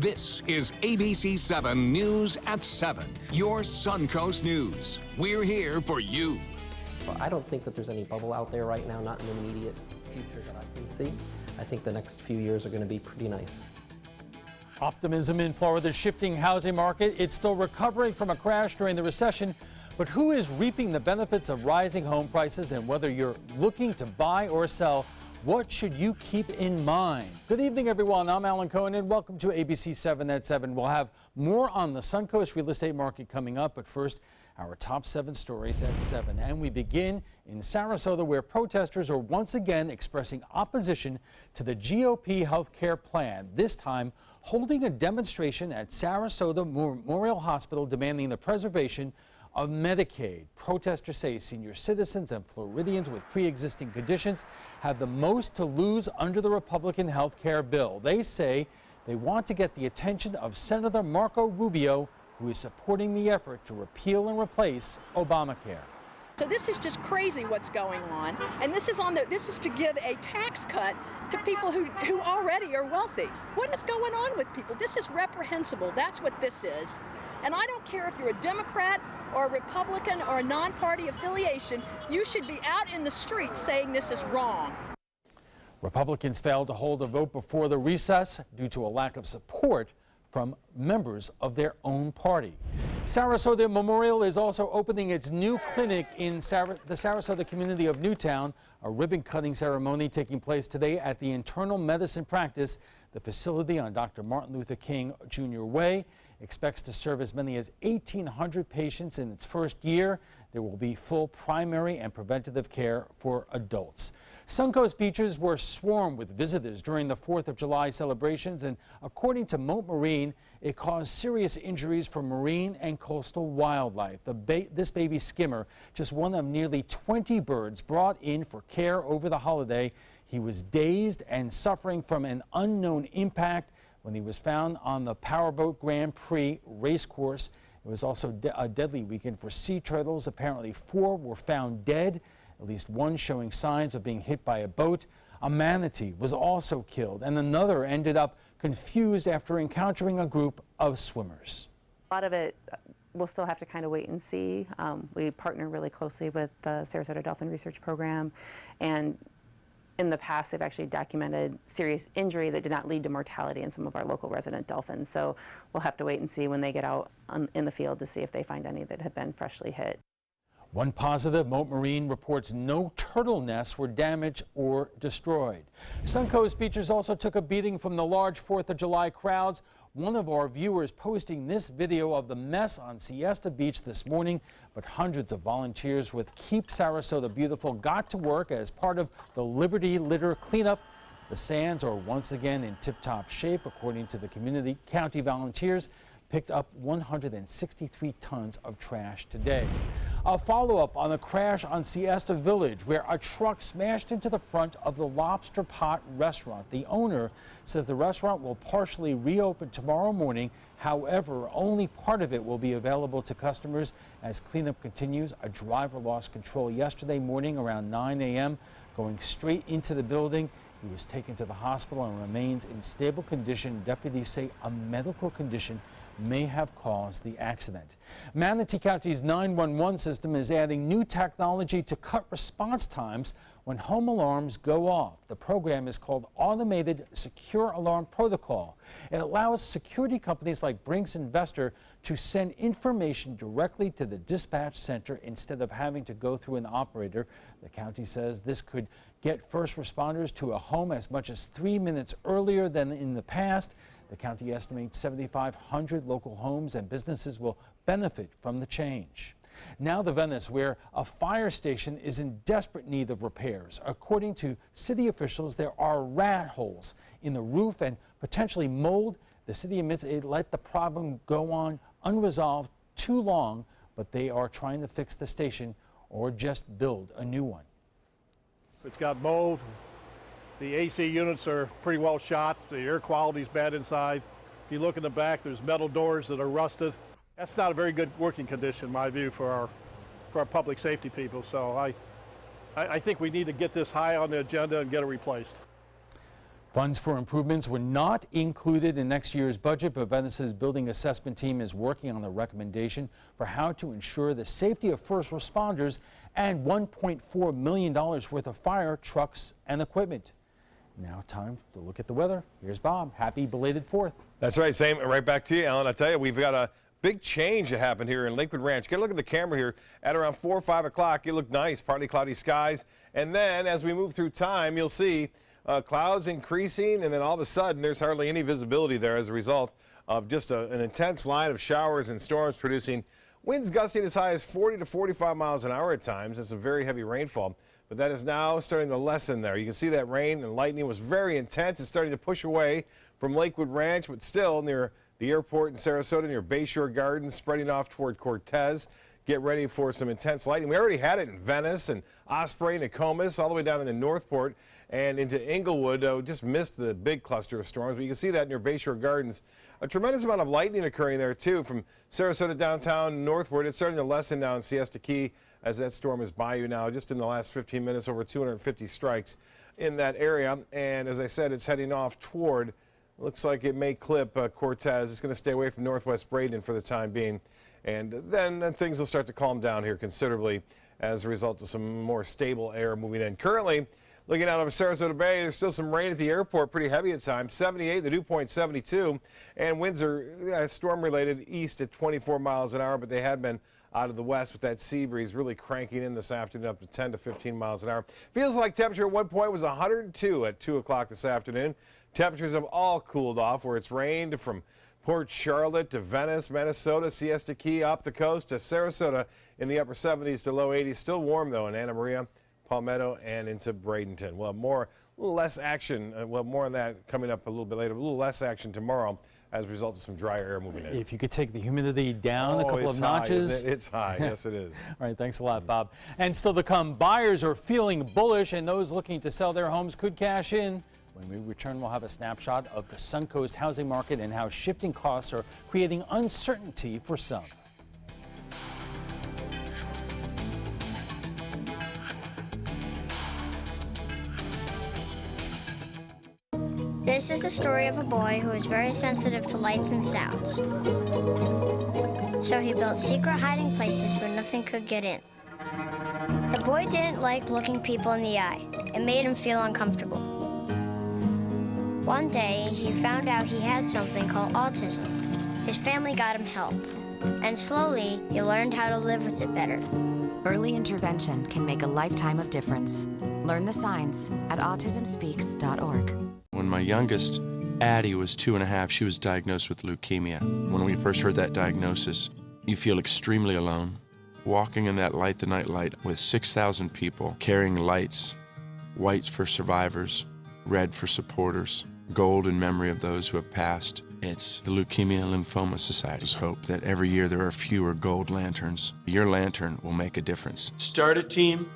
This is ABC7 News at 7, your Suncoast News. We're here for you. Well, I don't think that there's any bubble out there right now, not in the immediate future that I can see. I think the next few years are going to be pretty nice. Optimism in Florida's shifting housing market. It's still recovering from a crash during the recession. But who is reaping the benefits of rising home prices, and whether you're looking to buy or sell, what should you keep in mind? Good evening, everyone. I'm Alan Cohen, and welcome to ABC7 at 7. We'll have more on the Suncoast real estate market coming up, but first, our top 7 stories at 7. And we begin in Sarasota, where protesters are once again expressing opposition to the GOP health care plan, this time holding a demonstration at Sarasota Memorial Hospital demanding the preservation of Medicaid. Protesters say senior citizens and Floridians with pre-existing conditions have the most to lose under the Republican health care bill. They say they want to get the attention of Senator Marco Rubio, who is supporting the effort to repeal and replace Obamacare. So this is just crazy what's going on, and this is to give a tax cut to people who already are wealthy. What is going on with people? This is reprehensible. That's what this is. And I don't care if you're a Democrat or a Republican or a non-party affiliation, you should be out in the streets saying this is wrong. Republicans failed to hold a vote before the recess due to a lack of support from members of their own party. Sarasota Memorial is also opening its new clinic in the Sarasota community of Newtown. A ribbon-cutting ceremony taking place today at the Internal Medicine Practice. The facility on Dr. Martin Luther King Jr. Way expects to serve as many as 1,800 patients in its first year. There will be full primary and preventative care for adults. Suncoast beaches were swarmed with visitors during the 4th of July celebrations, and according to Moat Marine, it caused serious injuries for marine and coastal wildlife. This baby skimmer, just one of nearly 20 birds brought in for care over the holiday. He was dazed and suffering from an unknown impact when he was found on the Powerboat Grand Prix race course. It was also a deadly weekend for sea turtles. Apparently 4 were found dead, at least one showing signs of being hit by a boat. A manatee was also killed, and another ended up confused after encountering a group of swimmers. A lot of it we'll still have to kind of wait and see. We partner really closely with the Sarasota Dolphin Research Program, and in the past, they've actually documented serious injury that did not lead to mortality in some of our local resident dolphins. So we'll have to wait and see when they get out in the field to see if they find any that have been freshly hit. One positive, Moat Marine reports no turtle nests were damaged or destroyed. Suncoast beaches also took a beating from the large 4th of July crowds. One of our viewers posting this video of the mess on Siesta Beach this morning, but hundreds of volunteers with Keep Sarasota Beautiful got to work as part of the Liberty Litter cleanup. The sands are once again in tip-top shape, according to the county volunteers. Picked up 163 tons of trash today. A follow-up on the crash on Siesta Village, where a truck smashed into the front of the Lobster Pot restaurant. The owner says the restaurant will partially reopen tomorrow morning. However, only part of it will be available to customers as cleanup continues. A driver lost control yesterday morning around 9 a.m., going straight into the building. He was taken to the hospital and remains in stable condition. Deputies say a medical condition may have caused the accident. Manatee County's 911 system is adding new technology to cut response times when home alarms go off. The program is called Automated Secure Alarm Protocol. It allows security companies like Brinks Investor to send information directly to the dispatch center instead of having to go through an operator. The county says this could get first responders to a home as much as 3 minutes earlier than in the past. The county estimates 7,500 local homes and businesses will benefit from the change. Now to Venice, where a fire station is in desperate need of repairs. According to city officials, there are rat holes in the roof and potentially mold. The city admits it let the problem go on unresolved too long, but they are trying to fix the station or just build a new one. It's got mold. The AC units are pretty well shot. The air quality is bad inside. If you look in the back, there's metal doors that are rusted. That's not a very good working condition, in my view, for our public safety people. So I think we need to get this high on the agenda and get it replaced. Funds for improvements were not included in next year's budget, but Venice's building assessment team is working on the recommendation for how to ensure the safety of first responders and $1.4 million worth of fire trucks and equipment. Now time to look at the weather. Here's Bob. Happy belated 4th. That's right, same. Right back to you, Alan. I tell you, we've got a big change that happened here in Lakewood Ranch. Get a look at the camera here at around 4 or 5 o'clock. It looked nice, partly cloudy skies. And then as we move through time, you'll see clouds increasing, and then all of a sudden there's hardly any visibility there as a result of just an intense line of showers and storms producing winds gusting as high as 40 to 45 miles an hour at times. It's a very heavy rainfall, but that is now starting to lessen there. You can see that rain and lightning was very intense. It's starting to push away from Lakewood Ranch, but still near the airport in Sarasota, near Bayshore Gardens, spreading off toward Cortez. Get ready for some intense lightning. We already had it in Venice and Osprey, Nokomis, all the way down into Northport and into Inglewood. Just missed the big cluster of storms, but you can see that near Bayshore Gardens. A tremendous amount of lightning occurring there, too, from Sarasota downtown northward. It's starting to lessen now in Siesta Key as that storm is by you now. Just in the last 15 minutes, over 250 strikes in that area. And as I said, it's heading off toward, looks like it may clip Cortez. It's going to stay away from northwest Braden for the time being. And then things will start to calm down here considerably as a result of some more stable air moving in. Currently, looking out over Sarasota Bay, there's still some rain at the airport, pretty heavy at times, 78, the dew point 72, and winds are storm-related east at 24 miles an hour, but they had been out of the west with that sea breeze really cranking in this afternoon up to 10 to 15 miles an hour. Feels like temperature at one point was 102 at 2 o'clock this afternoon. Temperatures have all cooled off where it's rained from Port Charlotte to Venice, Minnesota, Siesta Key, up the coast to Sarasota in the upper 70s to low 80s. Still warm, though, in Anna Maria, Palmetto, and into Bradenton. We'll have a little less action. We'll have more on that coming up a little bit later. A little less action tomorrow as a result of some drier air moving in. If you could take the humidity down a couple of notches. It's high. Yes, it is. All right, thanks a lot, Bob. And still to come, buyers are feeling bullish, and those looking to sell their homes could cash in. When we return, we'll have a snapshot of the Suncoast housing market and how shifting costs are creating uncertainty for some. This is the story of a boy who is very sensitive to lights and sounds. So he built secret hiding places where nothing could get in. The boy didn't like looking people in the eye. It made him feel uncomfortable. One day, he found out he had something called autism. His family got him help, and slowly, he learned how to live with it better. Early intervention can make a lifetime of difference. Learn the signs at autismspeaks.org. When my youngest, Addie, was 2.5, she was diagnosed with leukemia. When we first heard that diagnosis, you feel extremely alone. Walking in that Light the Night light with 6,000 people carrying lights, white for survivors, red for supporters, gold in memory of those who have passed. It's the Leukemia and Lymphoma Society's hope that every year there are fewer gold lanterns. Your lantern will make a difference. Start a team,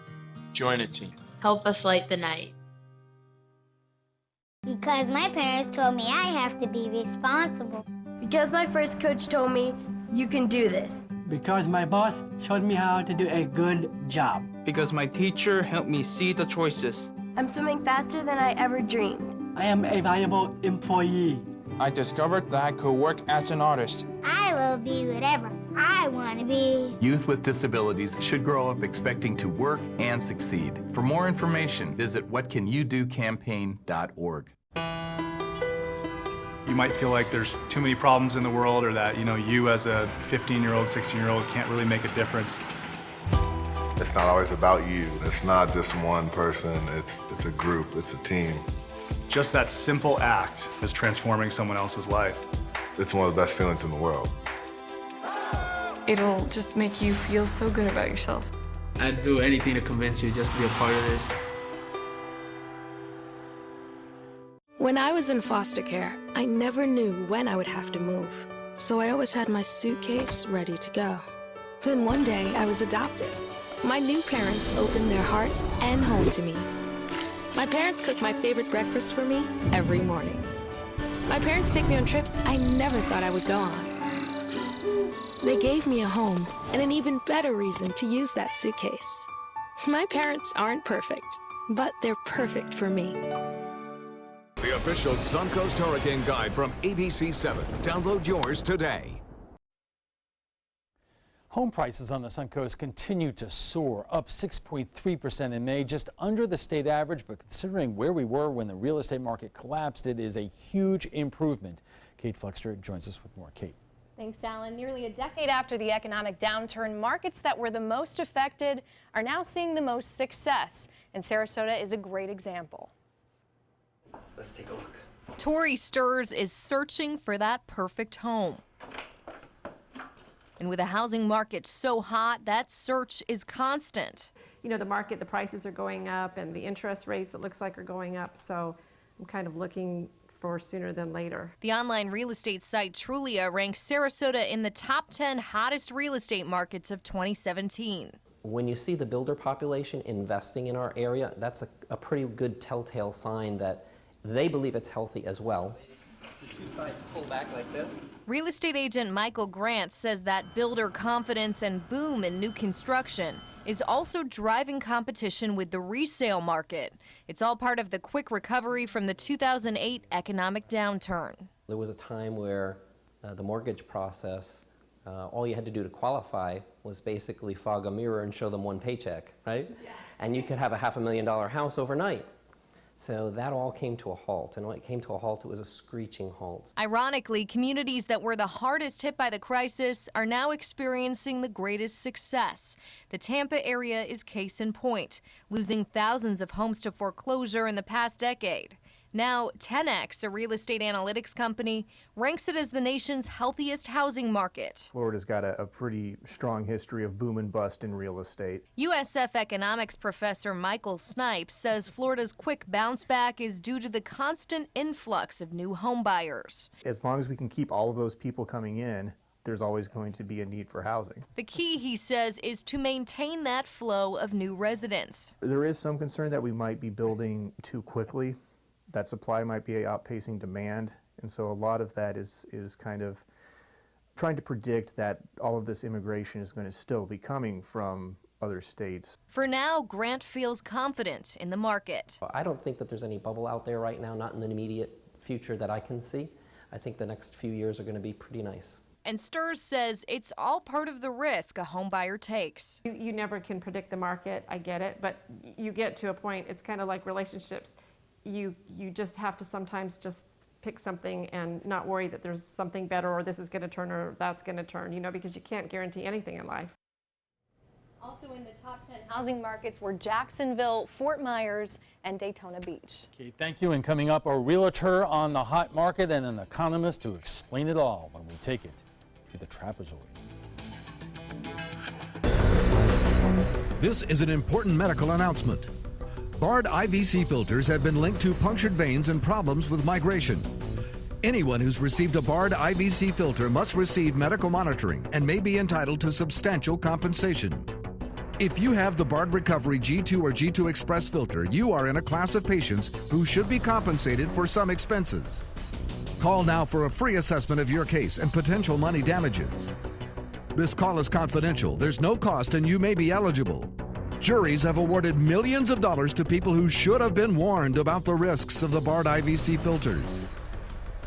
join a team. Help us light the night. Because my parents told me I have to be responsible. Because my first coach told me, you can do this. Because my boss showed me how to do a good job. Because my teacher helped me see the choices. I'm swimming faster than I ever dreamed. I am a valuable employee. I discovered that I could work as an artist. I will be whatever I want to be. Youth with disabilities should grow up expecting to work and succeed. For more information, visit whatcanyoudocampaign.org. You might feel like there's too many problems in the world, or that, you as a 15-year-old, 16-year-old can't really make a difference. It's not always about you. It's not just one person. It's a group. It's a team. Just that simple act is transforming someone else's life. It's one of the best feelings in the world. It'll just make you feel so good about yourself. I'd do anything to convince you just to be a part of this. When I was in foster care, I never knew when I would have to move. So I always had my suitcase ready to go. Then one day, I was adopted. My new parents opened their hearts and home to me. My parents cook my favorite breakfast for me every morning. My parents take me on trips I never thought I would go on. They gave me a home and an even better reason to use that suitcase. My parents aren't perfect, but they're perfect for me. the official Suncoast Hurricane Guide from ABC7. Download yours today. Home prices on the Suncoast continue to soar, up 6.3% in May, just under the state average. But considering where we were when the real estate market collapsed, it is a huge improvement. Kate Flexter joins us with more. Kate. Thanks, Alan. Nearly a decade after the economic downturn, markets that were the most affected are now seeing the most success. And Sarasota is a great example. Let's take a look. Tori Sturrs is searching for that perfect home. And with a housing market so hot, that search is constant. You know, the prices are going up, and the interest rates, it looks like, are going up. So I'm kind of looking for sooner than later. The online real estate site Trulia ranks Sarasota in the top 10 hottest real estate markets of 2017. When you see the builder population investing in our area, that's a pretty good telltale sign that they believe it's healthy as well. The two sides pull back like this. Real estate agent Michael Grant says that builder confidence and boom in new construction is also driving competition with the resale market. It's all part of the quick recovery from the 2008 economic downturn. There was a time where the mortgage process, all you had to do to qualify was basically fog a mirror and show them one paycheck, right? Yeah. And you could have a $500,000 house overnight. So that all came to a halt, and when it came to a halt, it was a screeching halt. Ironically, communities that were the hardest hit by the crisis are now experiencing the greatest success. The Tampa area is case in point, losing thousands of homes to foreclosure in the past decade. Now, 10X, a real estate analytics company, ranks it as the nation's healthiest housing market. Florida's got a pretty strong history of boom and bust in real estate. USF economics professor Michael Snipes says Florida's quick bounce back is due to the constant influx of new home buyers. As long as we can keep all of those people coming in, there's always going to be a need for housing. The key, he says, is to maintain that flow of new residents. There is some concern that we might be building too quickly. That supply might be outpacing demand, and so a lot of that is kind of trying to predict that all of this immigration is going to still be coming from other states. For now, Grant feels confident in the market. I don't think that there's any bubble out there right now, not in the immediate future that I can see. I think the next few years are going to be pretty nice. And Sturrs says it's all part of the risk a home buyer takes. You never can predict the market, I get it, but you get to a point, it's kind of like relationships. You just have to sometimes just pick something and not worry that there's something better or this is going to turn or that's going to turn, you know, because you can't guarantee anything in life. Also in the top 10 housing markets were Jacksonville, Fort Myers, and Daytona Beach. Okay, thank you. And coming up, a realtor on the hot market and an economist to explain it all when we take it to the trapezoid. This is an important medical announcement. Bard IVC filters have been linked to punctured veins and problems with migration. Anyone who's received a Bard IVC filter must receive medical monitoring and may be entitled to substantial compensation. If you have the Bard Recovery G2 or G2 Express filter, you are in a class of patients who should be compensated for some expenses. Call now for a free assessment of your case and potential money damages. This call is confidential. There's no cost and you may be eligible. Juries have awarded millions of dollars to people who should have been warned about the risks of the Bard IVC filters.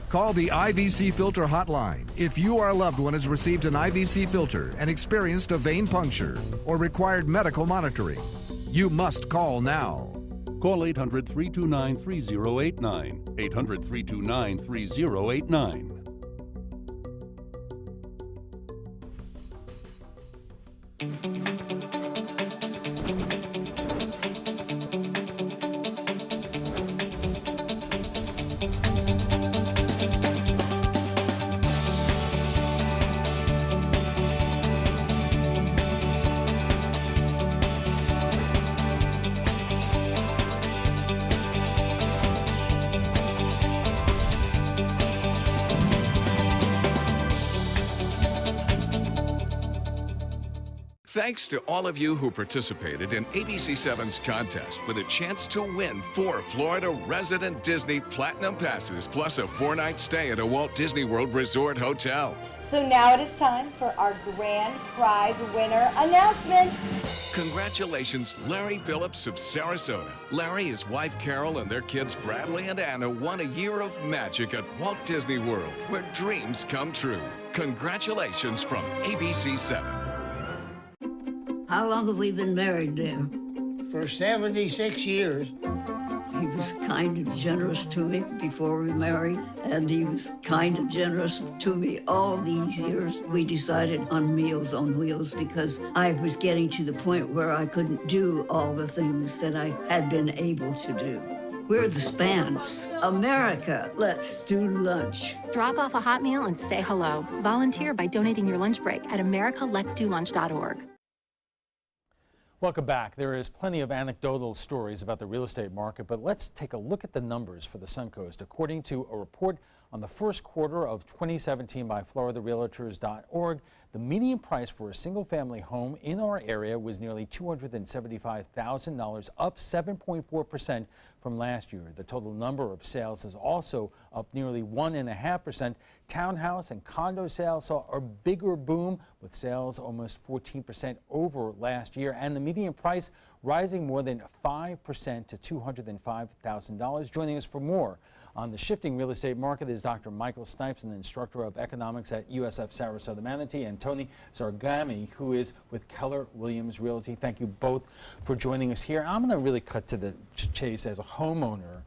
Call the IVC Filter Hotline if you or a loved one has received an IVC filter and experienced a vein puncture or required medical monitoring. You must call now. Call 800-329-3089. 800-329-3089. Thanks to all of you who participated in ABC7's contest with a chance to win 4 Florida resident Disney Platinum Passes plus a 4-night stay at a Walt Disney World Resort Hotel. So now it is time for our grand prize winner announcement. Congratulations, Larry Phillips of Sarasota. Larry, his wife Carol, and their kids Bradley and Anna won a year of magic at Walt Disney World, where dreams come true. Congratulations from ABC7. How long have we been married, dear? For 76 years. He was kind and generous to me before we married, and he was kind and generous to me all these years. We decided on Meals on Wheels because I was getting to the point where I couldn't do all the things that I had been able to do. We're the Spans. America, let's do lunch. Drop off a hot meal and say hello. Volunteer by donating your lunch break at americaletsdolunch.org. Welcome back. There is plenty of anecdotal stories about the real estate market, but let's take a look at the numbers for the Suncoast. According to a report on the first quarter of 2017 by FloridaRealtors.org, the median price for a single-family home in our area was nearly $275,000, up 7.4% from last year. The total number of sales is also up nearly 1.5%. Townhouse and condo sales saw a bigger boom, with sales almost 14% over last year, and the median price rising more than 5% to $205,000. Joining us for more on the shifting real estate market is Dr. Michael Snipes, an instructor of economics at USF Sarasota Manatee, and Tony Zargami, who is with Keller Williams Realty. Thank you both for joining us here. I'm going to really cut to the chase. As a homeowner,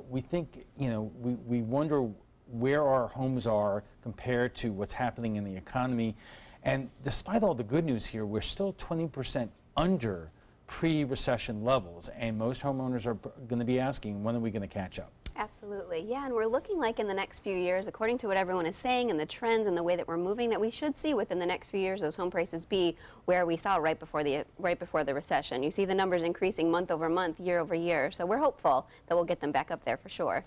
we think, we wonder where our homes are compared to what's happening in the economy. And despite all the good news here, we're still 20% under pre-recession levels, and most homeowners are going to be asking, when are we going to catch up? Absolutely, yeah, and we're looking like in the next few years, according to what everyone is saying and the trends and the way that we're moving, that we should see within the next few years those home prices be where we saw right before the recession. You see the numbers increasing month over month, year over year, so we're hopeful that we'll get them back up there for sure.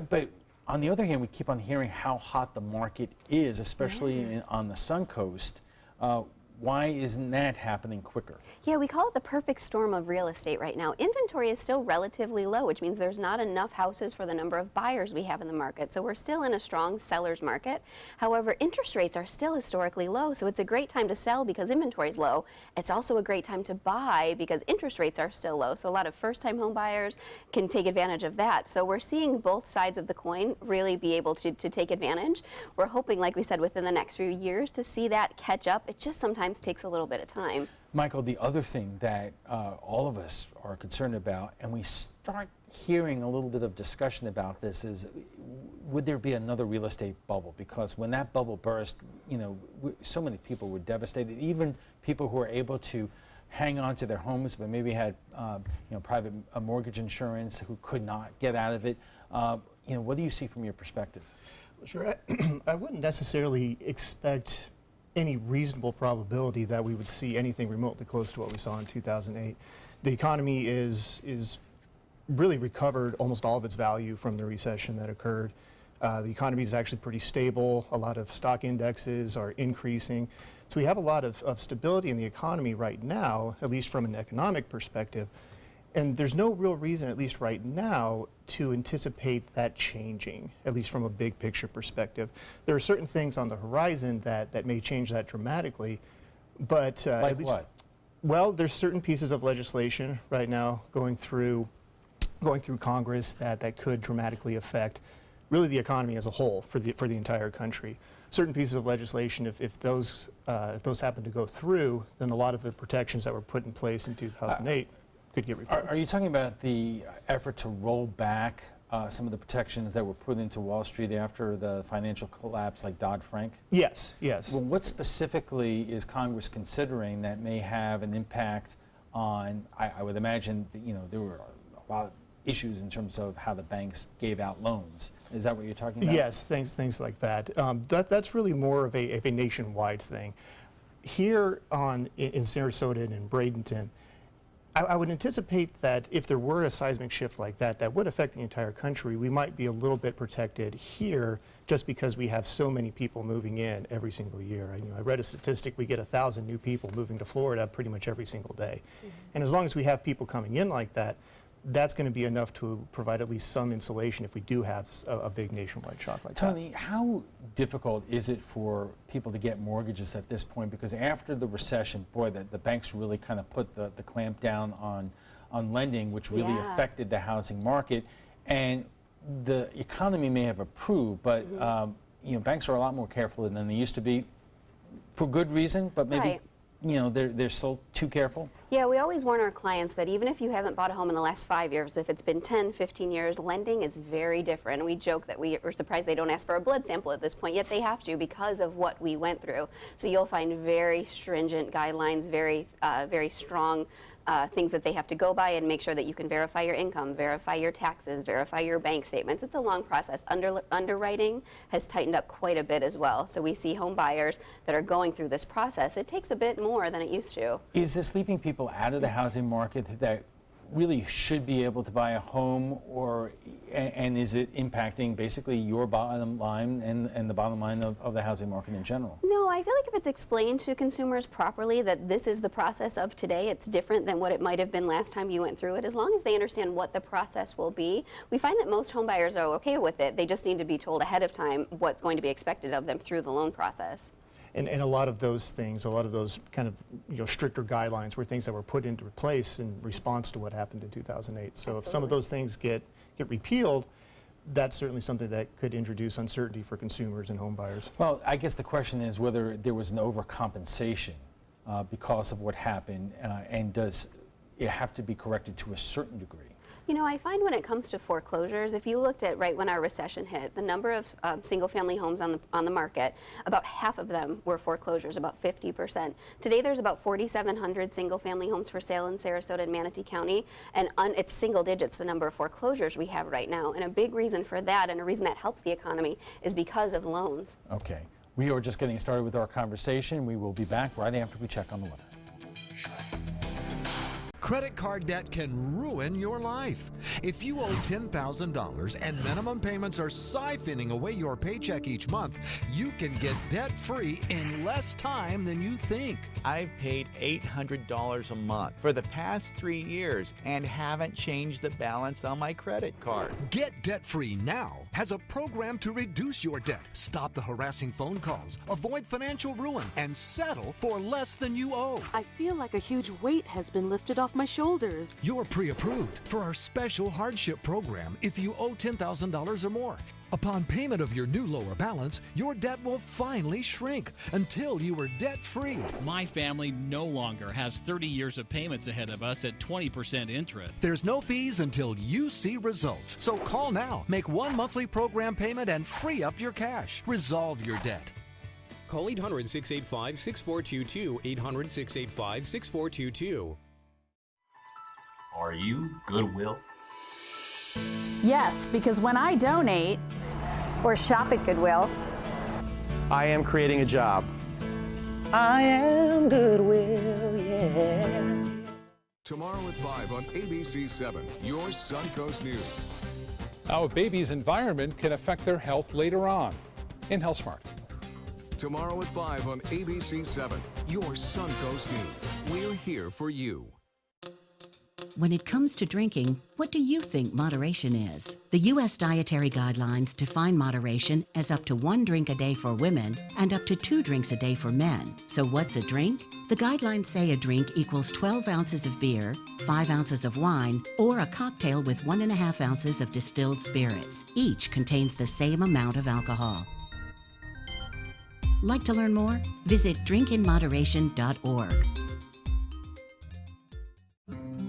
But on the other hand, we keep on hearing how hot the market is, especially on the Suncoast. Why isn't that happening quicker? Yeah, we call it the perfect storm of real estate right now. Inventory is still relatively low, which means there's not enough houses for the number of buyers we have in the market. So we're still in a strong seller's market. However, interest rates are still historically low, so it's a great time to sell because inventory is low. It's also a great time to buy because interest rates are still low. So a lot of first-time home buyers can take advantage of that. So we're seeing both sides of the coin really be able to take advantage. We're hoping, like we said, within the next few years to see that catch up. It just sometimes takes a little bit of time. Michael, the other thing that all of us are concerned about, and we start hearing a little bit of discussion about this, is would there be another real estate bubble? Because when that bubble burst, so many people were devastated, even people who were able to hang on to their homes but maybe had private mortgage insurance who could not get out of it. What do you see from your perspective? Sure, I wouldn't necessarily expect any reasonable probability that we would see anything remotely close to what we saw in 2008. The economy is really recovered almost all of its value from the recession that occurred. The economy is actually pretty stable. A lot of stock indexes are increasing. So we have a lot of stability in the economy right now, at least from an economic perspective. And there's no real reason, at least right now, to anticipate that changing, at least from a big picture perspective. There are certain things on the horizon that may change that dramatically, but like at least, what? Well, there's certain pieces of legislation right now going through Congress that could dramatically affect really the economy as a whole for the entire country. Certain pieces of legislation, if those happen to go through, then a lot of the protections that were put in place in 2008 could get repealed. Are you talking about the effort to roll back some of the protections that were put into Wall Street after the financial collapse, like Dodd-Frank? Yes, yes. Well, what specifically is Congress considering that may have an impact on, I would imagine, there were a lot of issues in terms of how the banks gave out loans. Is that what you're talking about? Yes, things like that. That's really more of a nationwide thing. Here in Sarasota and in Bradenton, I would anticipate that if there were a seismic shift like that would affect the entire country, we might be a little bit protected here just because we have so many people moving in every single year. I read a statistic, we get 1,000 new people moving to Florida pretty much every single day. Mm-hmm. And as long as we have people coming in like that, that's going to be enough to provide at least some insulation if we do have a big nationwide shock like that. Tony, how difficult is it for people to get mortgages at this point? Because after the recession, boy, the banks really kind of put the clamp down on lending, which really affected the housing market. And the economy may have improved, but you know, banks are a lot more careful than they used to be, for good reason, but maybe you know, they're still too careful? Yeah, we always warn our clients that even if you haven't bought a home in the last 5 years, if it's been 10, 15 years, lending is very different. We joke that we are surprised they don't ask for a blood sample at this point, yet they have to because of what we went through. So you'll find very stringent guidelines, very strong things that they have to go by, and make sure that you can verify your income, verify your taxes, verify your bank statements. It's a long process. Underwriting has tightened up quite a bit as well. So we see home buyers that are going through this process. It takes a bit more than it used to. Is this leaving people out of the housing market that really should be able to buy a home, and is it impacting basically your bottom line and the bottom line of the housing market in general? No, I feel like if it's explained to consumers properly that this is the process of today, it's different than what it might have been last time you went through it. As long as they understand what the process will be, we find that most home buyers are okay with it. They just need to be told ahead of time what's going to be expected of them through the loan process. And a lot of those things, a lot of those kind of stricter guidelines were things that were put into place in response to what happened in 2008. So if some of those things get repealed, that's certainly something that could introduce uncertainty for consumers and home buyers. Well, I guess the question is whether there was an overcompensation because of what happened, and does it have to be corrected to a certain degree? You know, I find when it comes to foreclosures, if you looked at right when our recession hit, the number of single-family homes on the market, about half of them were foreclosures, about 50%. Today, there's about 4,700 single-family homes for sale in Sarasota and Manatee County, and it's single digits the number of foreclosures we have right now. And a big reason for that, and a reason that helps the economy, is because of loans. Okay, we are just getting started with our conversation. We will be back right after we check on the weather. Credit card debt can ruin your life. If you owe $10,000 and minimum payments are siphoning away your paycheck each month, you can get debt-free in less time than you think. I've paid $800 a month for the past 3 years and haven't changed the balance on my credit card. Get Debt-Free Now has a program to reduce your debt, stop the harassing phone calls, avoid financial ruin, and settle for less than you owe. I feel like a huge weight has been lifted off my shoulders. You're pre-approved for our special hardship program if you owe $10,000 or more. Upon payment of your new lower balance, your debt will finally shrink until you are debt-free. My family no longer has 30 years of payments ahead of us at 20% interest. There's no fees until you see results. So call now, make one monthly program payment, and free up your cash. Resolve your debt. Call 800-685-6422, 800-685-6422. Are you Goodwill? Yes, because when I donate or shop at Goodwill, I am creating a job. I am Goodwill, yeah. Tomorrow at 5 on ABC7, your Suncoast News. How a baby's environment can affect their health later on in Health Smart. Tomorrow at 5 on ABC7, your Suncoast News. We're here for you. When it comes to drinking, what do you think moderation is? The U.S. Dietary Guidelines define moderation as up to 1 drink a day for women and up to 2 drinks a day for men. So what's a drink? The guidelines say a drink equals 12 ounces of beer, 5 ounces of wine, or a cocktail with 1.5 ounces of distilled spirits. Each contains the same amount of alcohol. Like to learn more? Visit drinkinmoderation.org.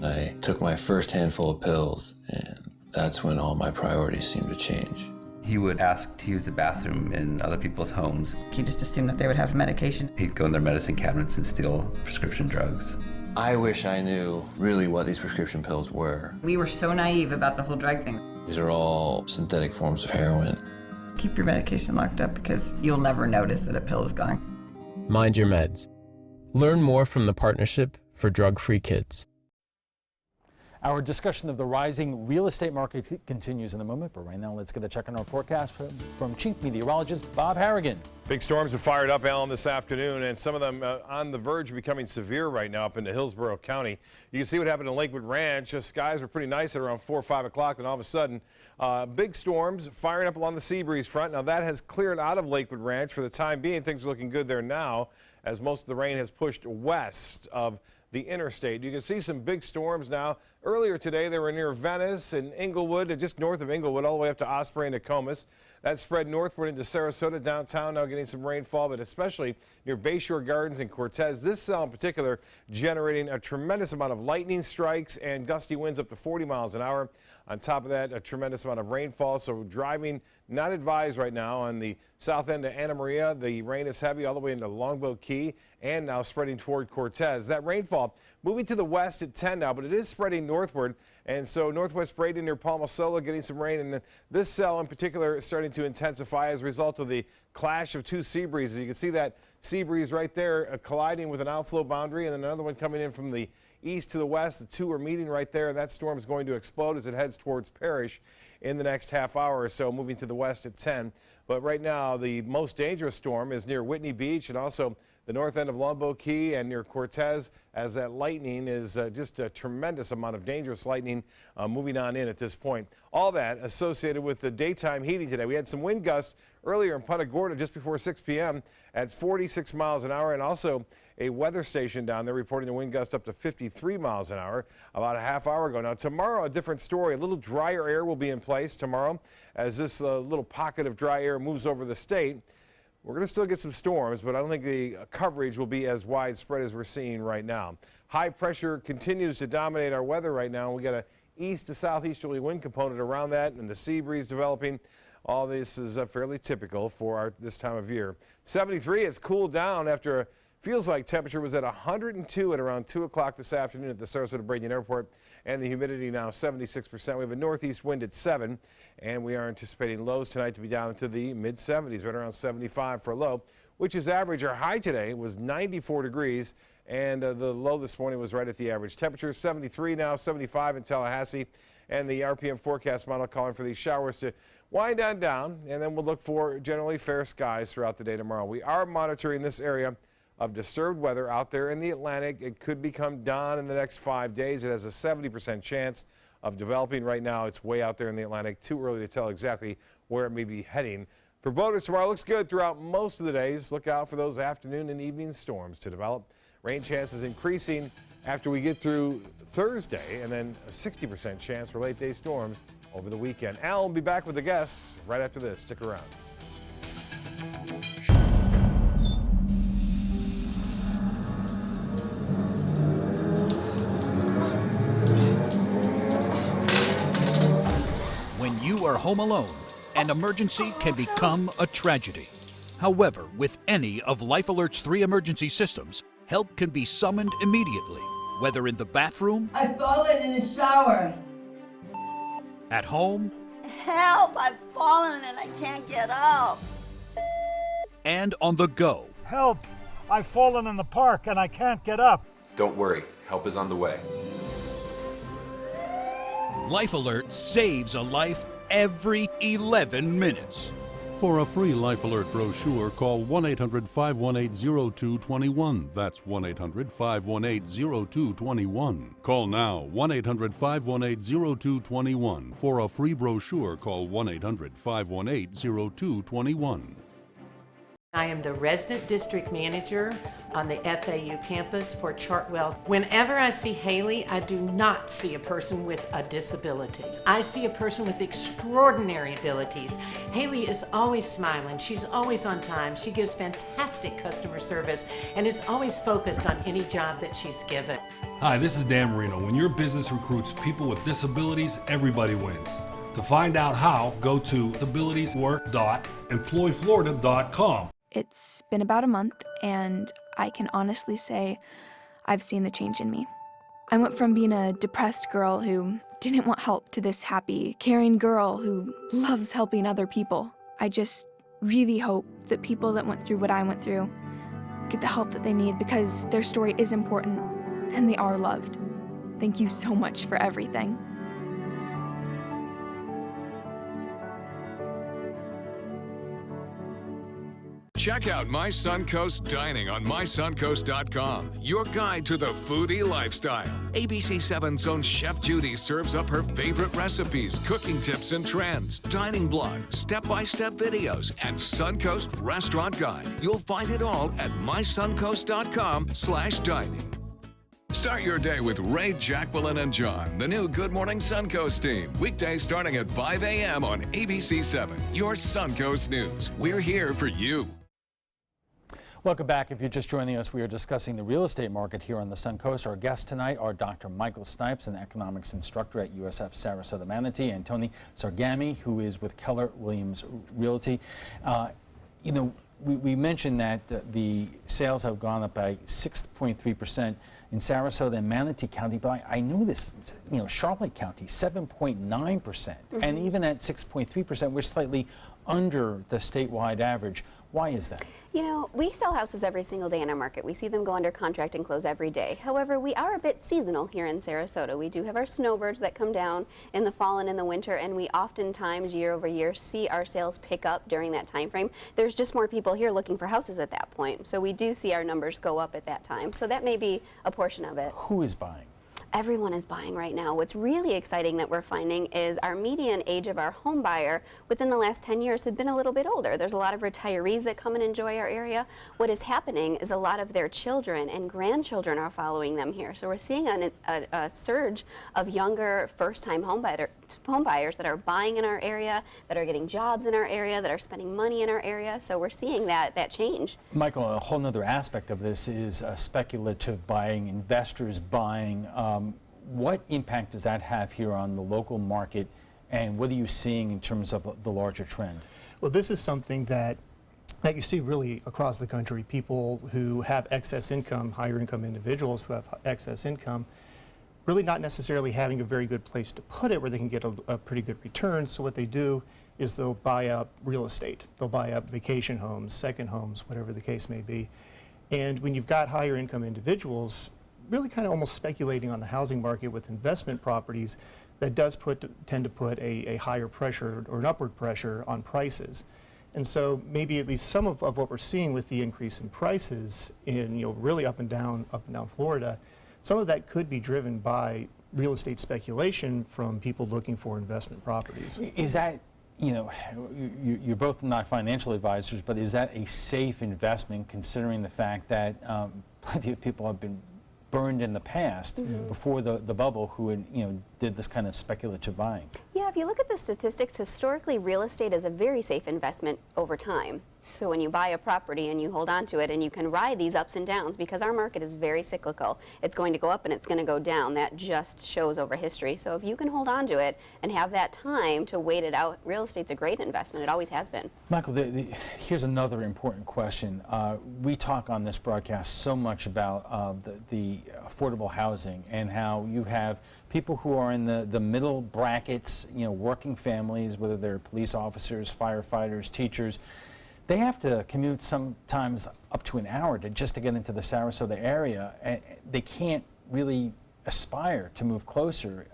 I took my first handful of pills, and that's when all my priorities seemed to change. He would ask to use the bathroom in other people's homes. He just assumed that they would have medication. He'd go in their medicine cabinets and steal prescription drugs. I wish I knew really what these prescription pills were. We were so naive about the whole drug thing. These are all synthetic forms of heroin. Keep your medication locked up because you'll never notice that a pill is gone. Mind your meds. Learn more from the Partnership for Drug-Free Kids. Our discussion of the rising real estate market continues in a moment, but right now let's get a check on our forecast from Chief Meteorologist Bob Harrigan. Big storms have fired up, Alan, this afternoon, and some of them on the verge of becoming severe right now up into Hillsborough County. You can see what happened in Lakewood Ranch. The skies were pretty nice at around 4 or 5 o'clock, then all of a sudden, big storms firing up along the sea breeze front. Now that has cleared out of Lakewood Ranch for the time being. Things are looking good there now as most of the rain has pushed west of the interstate. You can see some big storms now. Earlier today, they were near Venice and Inglewood, and just north of Inglewood, all the way up to Osprey and Nokomis. That spread northward into Sarasota downtown, now getting some rainfall, but especially near Bayshore Gardens and Cortez. This cell in particular generating a tremendous amount of lightning strikes and gusty winds up to 40 miles an hour. On top of that, a tremendous amount of rainfall, so driving not advised right now on the south end of Anna Maria. The rain is heavy all the way into Longboat Key and now spreading toward Cortez. That rainfall moving to the west at 10 now, but it is spreading northward. And so northwest Braden near Palmasola getting some rain. And this cell in particular is starting to intensify as a result of the clash of two sea breezes. You can see that sea breeze right there colliding with an outflow boundary, and then another one coming in from the east to the west. The two are meeting right there. That storm is going to explode as it heads towards Parrish in the next half hour or so, moving to the west at 10. But right now, the most dangerous storm is near Whitney Beach and also the north end of Longboat Key and near Cortez, as that lightning is just a tremendous amount of dangerous lightning moving on in at this point. All that associated with the daytime heating today. We had some wind gusts earlier in Punta Gorda just before 6 p.m. at 46 miles an hour, and also a weather station down there reporting the wind gust up to 53 miles an hour about a half hour ago. Now tomorrow, a different story. A little drier air will be in place tomorrow as this little pocket of dry air moves over the state. We're going to still get some storms, but I don't think the coverage will be as widespread as we're seeing right now. High pressure continues to dominate our weather right now. We got an east to southeasterly wind component around that, and the sea breeze developing. All this is fairly typical for this time of year. 73 has cooled down after feels like temperature was at 102 at around 2 o'clock this afternoon at the Sarasota-Braden Airport, and the humidity now 76%. We have a northeast wind at 7, and we are anticipating lows tonight to be down into the mid-70s, right around 75 for a low, which is average. Our high today was 94 degrees, and the low this morning was right at the average. Temperature 73 now, 75 in Tallahassee, and the RPM forecast model calling for these showers to wind on down, and then we'll look for generally fair skies throughout the day tomorrow. We are monitoring this area of disturbed weather out there in the Atlantic. It could become dawn in the next 5 days. It has a 70% chance of developing. Right now, it's way out there in the Atlantic. Too early to tell exactly where it may be heading. For boaters tomorrow, looks good throughout most of the days. Look out for those afternoon and evening storms to develop. Rain chances increasing after we get through Thursday, and then a 60% chance for late day storms over the weekend. Al will be back with the guests right after this. Stick around. When you are home alone, an emergency can become a tragedy. However, with any of Life Alert's 3 emergency systems, help can be summoned immediately, whether in the bathroom, I've fallen in the shower. at home, Help! I've fallen and I can't get up. and on the go. Help! I've fallen in the park and I can't get up. Don't worry, help is on the way. Life Alert saves a life every 11 minutes. For a free Life Alert brochure, call 1-800-518-0221. That's 1-800-518-0221. Call now, 1-800-518-0221. For a free brochure, call 1-800-518-0221. I am the resident district manager on the FAU campus for Chartwell. Whenever I see Haley, I do not see a person with a disability. I see a person with extraordinary abilities. Haley is always smiling. She's always on time. She gives fantastic customer service and is always focused on any job that she's given. Hi, this is Dan Marino. When your business recruits people with disabilities, everybody wins. To find out how, go to disabilitieswork.employflorida.com. It's been about a month, and I can honestly say I've seen the change in me. I went from being a depressed girl who didn't want help to this happy, caring girl who loves helping other people. I just really hope that people that went through what I went through get the help that they need, because their story is important and they are loved. Thank you so much for everything. Check out My Suncoast Dining on mysuncoast.com, your guide to the foodie lifestyle. ABC7's own Chef Judy serves up her favorite recipes, cooking tips and trends, dining blogs, step-by-step videos, and Suncoast Restaurant Guide. You'll find it all at mysuncoast.com/dining. Start your day with Ray, Jacqueline, and John, the new Good Morning Suncoast team. Weekdays starting at 5 a.m. on ABC7, your Suncoast News. We're here for you. Welcome back. If you're just joining us, we are discussing the real estate market here on the Suncoast. Our guests tonight are Dr. Michael Snipes, an economics instructor at USF Sarasota Manatee, and Tony Sargami, who is with Keller Williams Realty. You know, we mentioned that the sales have gone up by 6.3% in Sarasota and Manatee County, but I noticed, you know, Charlotte County, 7.9%. And even at 6.3%, we're slightly under the statewide average. Why is that? You know, we sell houses every single day in our market. We see them go under contract and close every day. However, we are a bit seasonal here in Sarasota. We do have our snowbirds that come down in the fall and in the winter, and we oftentimes year over year see our sales pick up during that time frame. There's just more people here looking for houses at that point. So we do see our numbers go up at that time. So that may be a portion of it. Who is buying? Everyone is buying right now. What's really exciting that we're finding is our median age of our home buyer within the last 10 years had been a little bit older. There's a lot of retirees that come and enjoy our area. What is happening is a lot of their children and grandchildren are following them here. So we're seeing a surge of younger first-time home buyers that are buying in our area, that are getting jobs in our area, that are spending money in our area. So we're seeing that change. Michael, a whole other aspect of this is speculative buying, investors buying. What impact does that have here on the local market, and what are you seeing in terms of the larger trend? Well, this is something that you see really across the country. People who have excess income, higher income individuals who have excess income, really not necessarily having a very good place to put it where they can get a pretty good return. So what they do is they'll buy up real estate. They'll buy up vacation homes, second homes, whatever the case may be. And when you've got higher income individuals really kind of almost speculating on the housing market with investment properties, that does tend to put a higher pressure or an upward pressure on prices. And so maybe at least some of what we're seeing with the increase in prices in, you know, really up and down Florida, some of that could be driven by real estate speculation from people looking for investment properties. Is that, you know, you're both not financial advisors, but is that a safe investment considering the fact that plenty of people have been burned in the past before the bubble who had, you know, did this kind of speculative buying? Yeah, if you look at the statistics, historically real estate is a very safe investment over time. So when you buy a property and you hold on to it and you can ride these ups and downs, because our market is very cyclical. It's going to go up and it's going to go down. That just shows over history. So if you can hold on to it and have that time to wait it out, real estate's a great investment. It always has been. Michael, here's another important question. We talk on this broadcast so much about the affordable housing and how you have people who are in the middle brackets, you know, working families, whether they're police officers, firefighters, teachers. They have to commute sometimes up to an hour just to get into the Sarasota area, and they can't really aspire to move closer.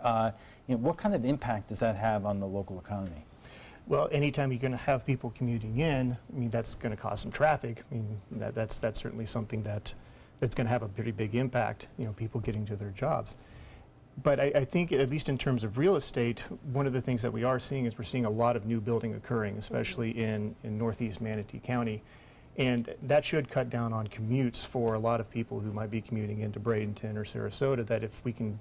You know, what kind of impact does that have on the local economy? Well, anytime you're going to have people commuting in, I mean, that's going to cause some traffic. I mean, that's certainly something that's going to have a pretty big impact, you know, people getting to their jobs. But I think, at least in terms of real estate, one of the things that we are seeing is we're seeing a lot of new building occurring, especially in northeast Manatee County. And that should cut down on commutes for a lot of people who might be commuting into Bradenton or Sarasota, that if we can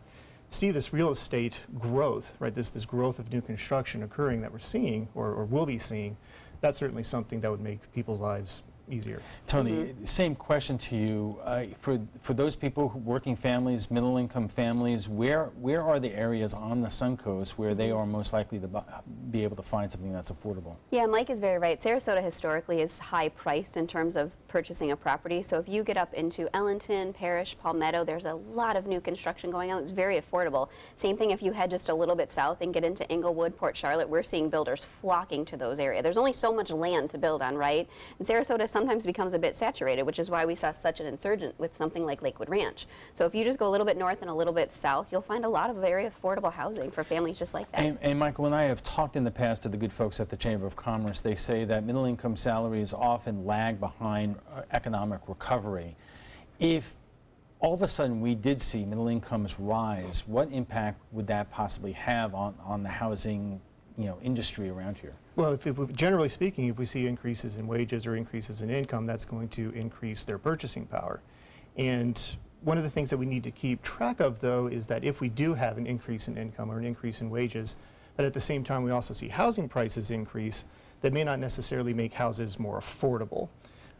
see this real estate growth, right, this growth of new construction occurring that we're seeing or will be seeing, that's certainly something that would make people's lives easier. Tony, same question to you. For those people, working families, middle-income families, where are the areas on the Suncoast where they are most likely to be able to find something that's affordable? Yeah, Mike is very right. Sarasota historically is high-priced in terms of purchasing a property. So if you get up into Ellington, Parrish, Palmetto, there's a lot of new construction going on. It's very affordable. Same thing if you head just a little bit south and get into Inglewood, Port Charlotte, we're seeing builders flocking to those areas. There's only so much land to build on, right? And Sarasota sometimes becomes a bit saturated, which is why we saw such an insurgent with something like Lakewood Ranch. So if you just go a little bit north and a little bit south, you'll find a lot of very affordable housing for families just like that. And Michael, when I have talked in the past to the good folks at the Chamber of Commerce, they say that middle-income salaries often lag behind economic recovery. If all of a sudden we did see middle incomes rise, what impact would that possibly have on the housing, industry around here? Well, generally speaking, if we see increases in wages or increases in income, that's going to increase their purchasing power. And one of the things that we need to keep track of, though, is that if we do have an increase in income or an increase in wages, but at the same time we also see housing prices increase, that may not necessarily make houses more affordable.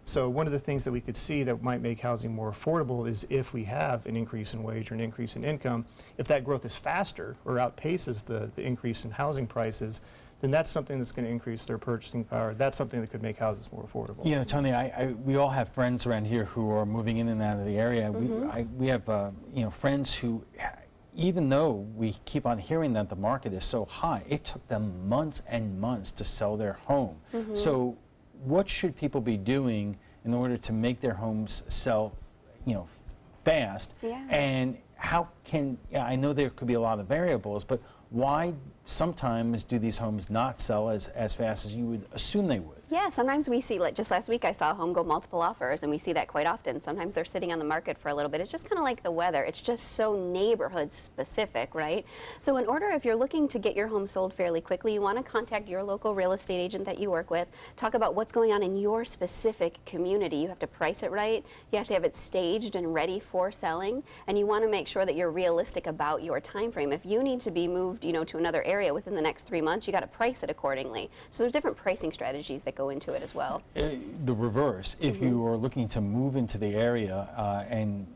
So one of the things that we could see that might make housing more affordable is if we have an increase in wage or an increase in income, if that growth is faster or outpaces the increase in housing prices, then that's something that's going to increase their purchasing power. That's something that could make houses more affordable. Tony, we all have friends around here who are moving in and out of the area. We have friends who, even though we keep on hearing that the market is so high, it took them months and months to sell their home. So what should people be doing in order to make their homes sell, fast? And how can, I know there could be a lot of variables, but why sometimes do these homes not sell as fast as you would assume they would? Yeah, sometimes we see, like just last week I saw a home go multiple offers, and we see that quite often. Sometimes they're sitting on the market for a little bit. It's just kind of like the weather. It's just so neighborhood specific, right? So in order, if you're looking to get your home sold fairly quickly, you want to contact your local real estate agent that you work with, talk about what's going on in your specific community. You have to price it right. You have to have it staged and ready for selling, and you want to make sure that you're realistic about your time frame. If you need to be moved, to another area within the next 3 months, you got to price it accordingly. So there's different pricing strategies that go into it as well. The reverse, if you are looking to move into the area, and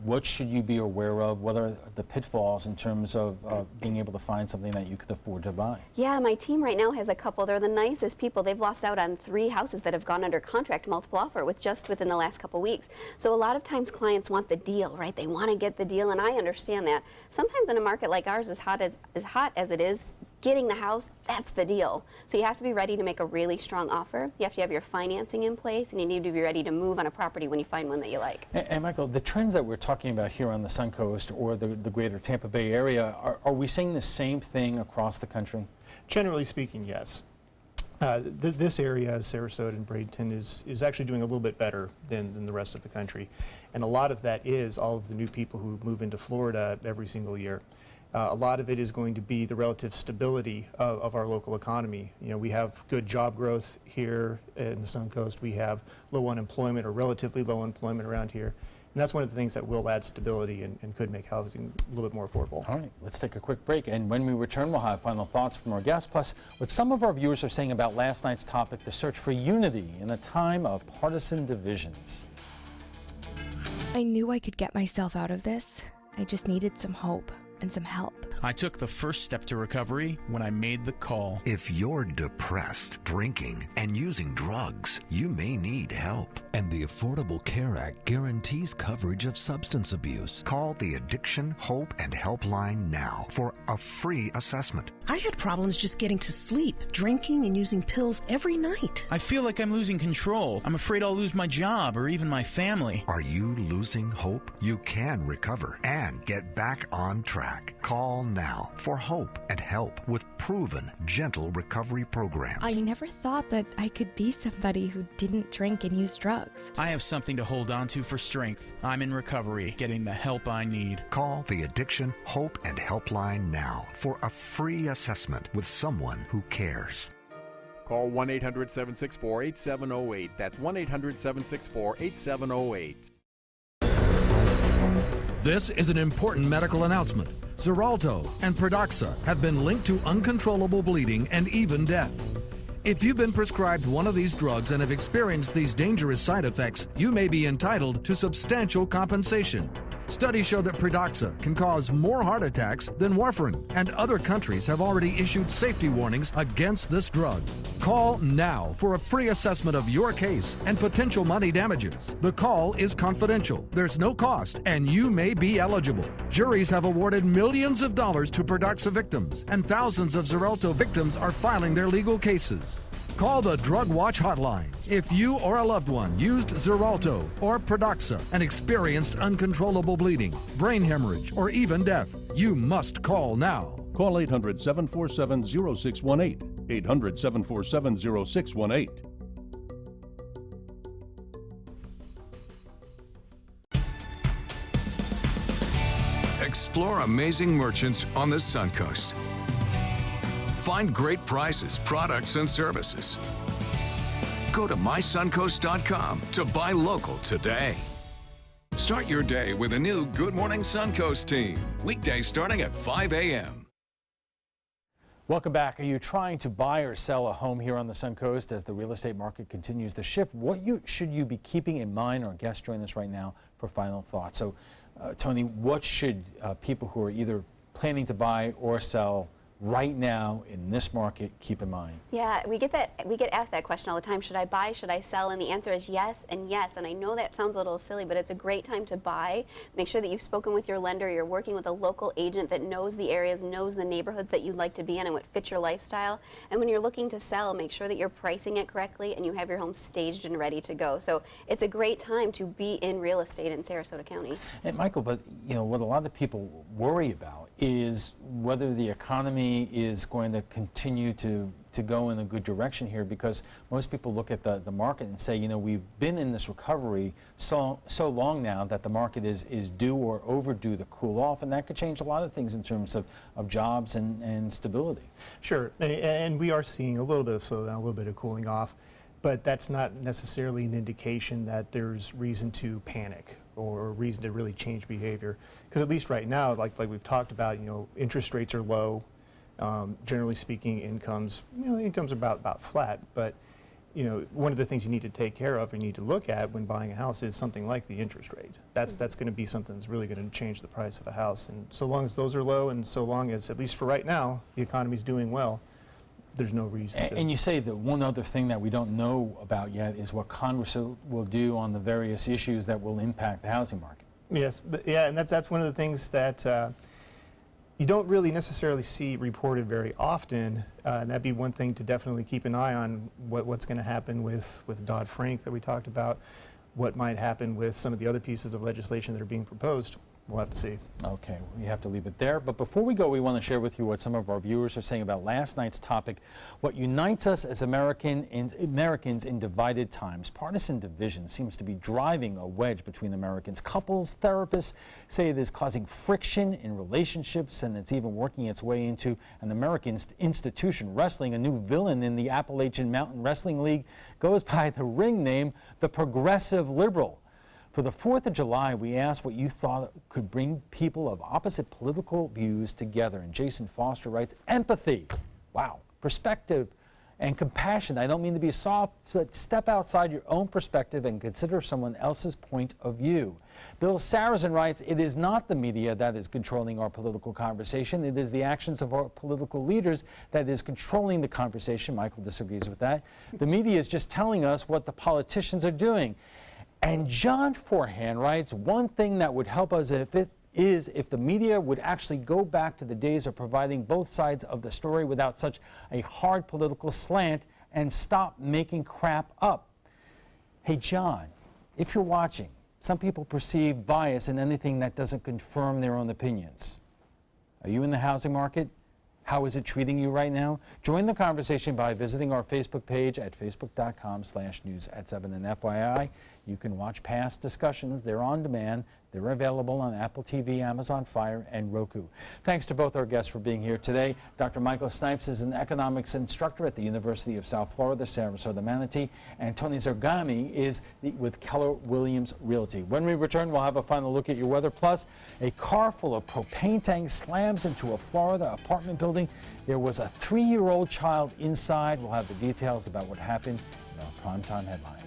what should you be aware of? What are the pitfalls in terms of being able to find something that you could afford to buy? Yeah, my team right now has a couple. They're the nicest people. They've lost out on 3 houses that have gone under contract multiple offer within the last couple weeks. So a lot of times clients want the deal, right? They want to get the deal, and I understand that. Sometimes in a market like ours, as hot as it is, getting the house, that's the deal. So you have to be ready to make a really strong offer. You have to have your financing in place, and you need to be ready to move on a property when you find one that you like. And Michael, the trends that we're talking about here on the Suncoast or the greater Tampa Bay area, are we seeing the same thing across the country? Generally speaking, yes. This area, Sarasota and Bradenton, is actually doing a little bit better than the rest of the country. And a lot of that is all of the new people who move into Florida every single year. A lot of it is going to be the relative stability of our local economy. We have good job growth here in the Suncoast. We have low unemployment or relatively low unemployment around here. And that's one of the things that will add stability and could make housing a little bit more affordable. All right, let's take a quick break. And when we return, we'll have final thoughts from our guests, plus what some of our viewers are saying about last night's topic, the search for unity in a time of partisan divisions. I knew I could get myself out of this. I just needed some hope and some help. I took the first step to recovery when I made the call. If you're depressed, drinking, and using drugs, you may need help. And the Affordable Care Act guarantees coverage of substance abuse. Call the Addiction, Hope, and Helpline now for a free assessment. I had problems just getting to sleep, drinking and using pills every night. I feel like I'm losing control. I'm afraid I'll lose my job or even my family. Are you losing hope? You can recover and get back on track. Call now for hope and help with proven, gentle recovery programs. I never thought that I could be somebody who didn't drink and use drugs. I have something to hold on to for strength. I'm in recovery, getting the help I need. Call the Addiction, Hope, and Helpline now for a free assessment with someone who cares. Call 1-800-764-8708. That's 1-800-764-8708. This is an important medical announcement. Xarelto and Pradaxa have been linked to uncontrollable bleeding and even death. If you've been prescribed one of these drugs and have experienced these dangerous side effects, you may be entitled to substantial compensation. Studies show that Pradaxa can cause more heart attacks than warfarin, and other countries have already issued safety warnings against this drug. Call now for a free assessment of your case and potential money damages. The call is confidential, there's no cost, and you may be eligible. Juries have awarded millions of dollars to Pradaxa victims, and thousands of Xarelto victims are filing their legal cases. Call the Drug Watch hotline if you or a loved one used Xarelto or Pradaxa and experienced uncontrollable bleeding, brain hemorrhage, or even death. You must call now. Call 800-747-0618. 800-747-0618. Explore amazing merchants on the Suncoast. Find great prices, products, and services. Go to mysuncoast.com to buy local today. Start your day with a new Good Morning Suncoast team. Weekdays starting at 5 a.m. Welcome back. Are you trying to buy or sell a home here on the Suncoast as the real estate market continues to shift? What should you be keeping in mind? Our guests join us right now for final thoughts. So, Tony, what should people who are either planning to buy or sell right now in this market keep in mind? Yeah, we get asked that question all the time. Should I buy? Should I sell? And the answer is yes and yes. And I know that sounds a little silly, but it's a great time to buy. Make sure that you've spoken with your lender. You're working with a local agent that knows the areas, knows the neighborhoods that you'd like to be in and what fits your lifestyle. And when you're looking to sell, make sure that you're pricing it correctly and you have your home staged and ready to go. So it's a great time to be in real estate in Sarasota County. And Michael, but you know what a lot of people worry about is whether the economy is going to continue to go in a good direction here, because most people look at the market and say, you know, we've been in this recovery so long now that the market is due or overdue to cool off, and that could change a lot of things in terms of jobs and stability. Sure, and we are seeing a little bit of slowdown, a little bit of cooling off, but that's not necessarily an indication that there's reason to panic or reason to really change behavior. Because at least right now, like we've talked about, you know, interest rates are low. Generally speaking, incomes are about flat. But you know, one of the things you need to take care of, or you need to look at when buying a house, is something like the interest rate. That's going to be something that's really going to change the price of a house. And so long as those are low, and so long as, at least for right now, the economy's doing well, there's no reason to. And you say that one other thing that we don't know about yet is what Congress will do on the various issues that will impact the housing market. Yes, yeah, and that's one of the things that you don't really necessarily see reported very often, and that'd be one thing to definitely keep an eye on, what's going to happen with Dodd-Frank that we talked about, what might happen with some of the other pieces of legislation that are being proposed. We'll have to see. Okay, we have to leave it there. But before we go, we want to share with you what some of our viewers are saying about last night's topic, what unites us as Americans in divided times. Partisan division seems to be driving a wedge between Americans. Couples, therapists say it is causing friction in relationships, and it's even working its way into an American institution. Wrestling, a new villain in the Appalachian Mountain Wrestling League, goes by the ring name, the Progressive Liberal. For the 4th of July, we asked what you thought could bring people of opposite political views together. And Jason Foster writes, empathy. Wow. Perspective and compassion. I don't mean to be soft, but step outside your own perspective and consider someone else's point of view. Bill Sarrazin writes, it is not the media that is controlling our political conversation. It is the actions of our political leaders that is controlling the conversation. Michael disagrees with that. The media is just telling us what the politicians are doing. And John Forehand writes, one thing that would help us if the media would actually go back to the days of providing both sides of the story without such a hard political slant and stop making crap up. Hey, John, if you're watching, some people perceive bias in anything that doesn't confirm their own opinions. Are you in the housing market? How is it treating you right now? Join the conversation by visiting our Facebook page at facebook.com/news@7. And FYI, you can watch past discussions. They're on demand. They're available on Apple TV, Amazon Fire, and Roku. Thanks to both our guests for being here today. Dr. Michael Snipes is an economics instructor at the University of South Florida, Sarasota Manatee, and Tony Zergami is with Keller Williams Realty. When we return, we'll have a final look at your weather. Plus, a car full of propane tanks slams into a Florida apartment building. There was a 3-year-old child inside. We'll have the details about what happened in our primetime headlines.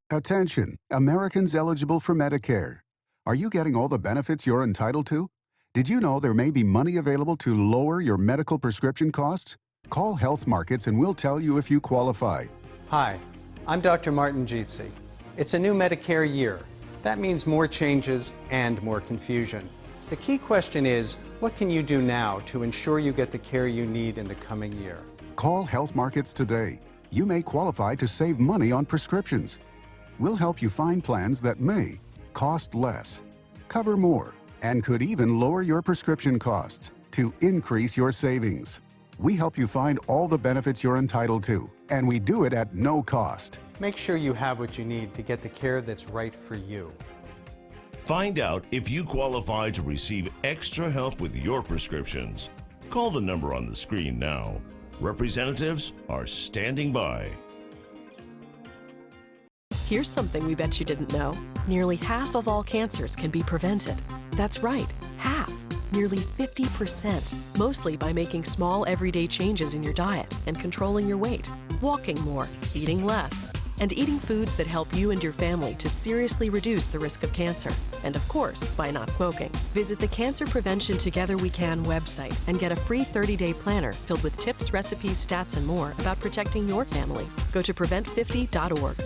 Attention, Americans eligible for Medicare. Are you getting all the benefits you're entitled to? Did you know there may be money available to lower your medical prescription costs? Call Health Markets and we'll tell you if you qualify. Hi, I'm Dr. Martin Jeetsi. It's a new Medicare year. That means more changes and more confusion. The key question is, what can you do now to ensure you get the care you need in the coming year? Call Health Markets today. You may qualify to save money on prescriptions. We'll help you find plans that may cost less, cover more, and could even lower your prescription costs to increase your savings. We help you find all the benefits you're entitled to, and we do it at no cost. Make sure you have what you need to get the care that's right for you. Find out if you qualify to receive extra help with your prescriptions. Call the number on the screen now. Representatives are standing by. Here's something we bet you didn't know. Nearly half of all cancers can be prevented. That's right, half. Nearly 50%, mostly by making small everyday changes in your diet and controlling your weight, walking more, eating less, and eating foods that help you and your family to seriously reduce the risk of cancer. And of course, by not smoking. Visit the Cancer Prevention Together We Can website and get a free 30-day planner filled with tips, recipes, stats, and more about protecting your family. Go to prevent50.org.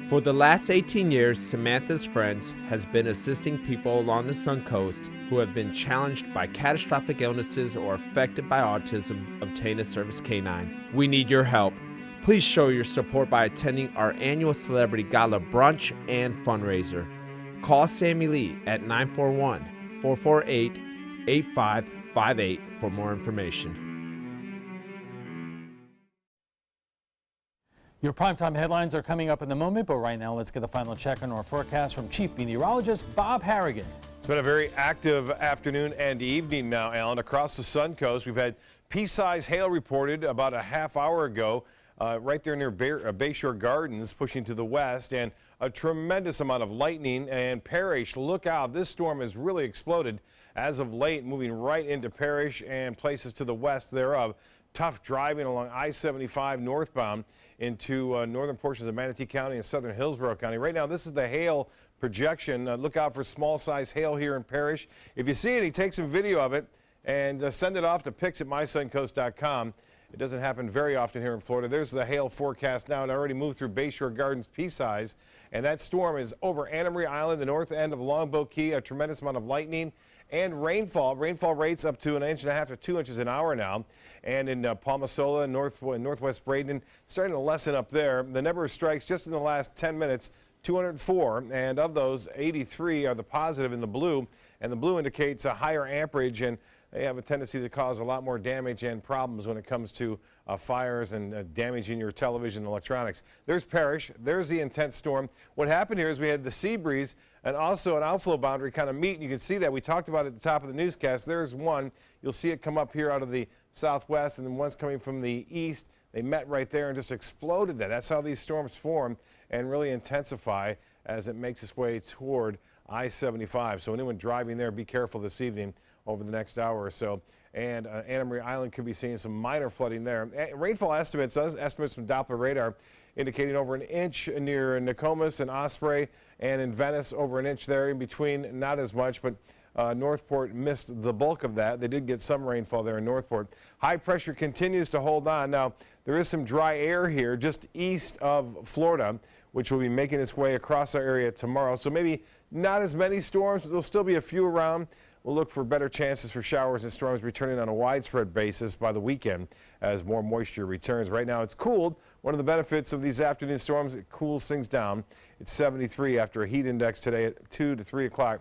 For the last 18 years, Samantha's Friends has been assisting people along the Suncoast who have been challenged by catastrophic illnesses or affected by autism obtain a service canine. We need your help. Please show your support by attending our annual Celebrity Gala brunch and fundraiser. Call Sammy Lee at 941-448-8558 for more information. Your primetime headlines are coming up in a moment, but right now let's get a final check on our forecast from Chief Meteorologist Bob Harrigan. It's been a very active afternoon and evening now, Alan. Across the Suncoast, we've had pea-size hail reported about a half hour ago, right there near Bayshore Gardens, pushing to the west, and a tremendous amount of lightning. And Parrish, look out, this storm has really exploded as of late, moving right into Parrish and places to the west thereof. Tough driving along I-75 northbound into northern portions of Manatee County and southern Hillsborough County. Right now, this is the hail projection. Look out for small-size hail here in Parrish. If you see it, take some video of it and send it off to pics@mysuncoast.com. It doesn't happen very often here in Florida. There's the hail forecast now. It already moved through Bayshore Gardens pea-size, and that storm is over Anna Marie Island, the north end of Longboat Key. A tremendous amount of lightning and rainfall. Rainfall rates up to 1.5 inches to 2 inches an hour now. And in Palmasola, northwest Braden, starting to lessen up there. The number of strikes just in the last 10 minutes, 204, and of those, 83 are the positive in the blue, and the blue indicates a higher amperage, and they have a tendency to cause a lot more damage and problems when it comes to fires and damaging your television and electronics. There's Parrish. There's the intense storm. What happened here is we had the sea breeze and also an outflow boundary kind of meet, and you can see that. We talked about it at the top of the newscast. There's one. You'll see it come up here out of the southwest, and then one's coming from the east. They met right there and just exploded that. That's how these storms form and really intensify as it makes its way toward I-75. So anyone driving there, be careful this evening over the next hour or so. And Anna Marie Island could be seeing some minor flooding there. Rainfall estimates from Doppler radar indicating over an inch near Nokomis and Osprey, and in Venice over an inch there. In between, not as much, but Northport missed the bulk of that. They did get some rainfall there in Northport. High pressure continues to hold on. Now, there is some dry air here just east of Florida, which will be making its way across our area tomorrow. So maybe not as many storms, but there'll still be a few around. We'll look for better chances for showers and storms returning on a widespread basis by the weekend as more moisture returns. Right now it's cooled. One of the benefits of these afternoon storms, it cools things down. It's 73 after a heat index today at 2 to 3 o'clock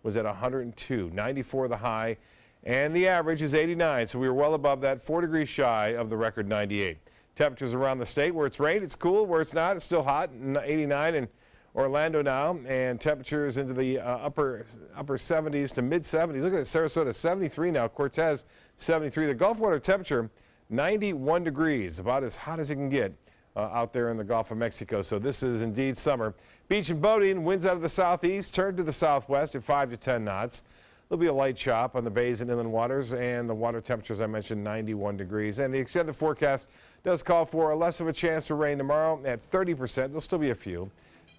was at 102, 94 the high, and the average is 89. So we were well above that, 4 degrees shy of the record 98. Temperatures around the state, where it's rained, it's cool. Where it's not, it's still hot, 89 in Orlando now, and temperatures into the upper 70s to mid 70s. Look at Sarasota, 73 now. Cortez, 73. The Gulf water temperature, 91 degrees, about as hot as it can get out there in the Gulf of Mexico. So this is indeed summer. Beach and boating, winds out of the southeast, turn to the southwest at 5 to 10 knots. There'll be a light chop on the bays and inland waters, and the water temperatures I mentioned, 91 degrees. And the extended forecast does call for less of a chance for rain tomorrow at 30%. There'll still be a few.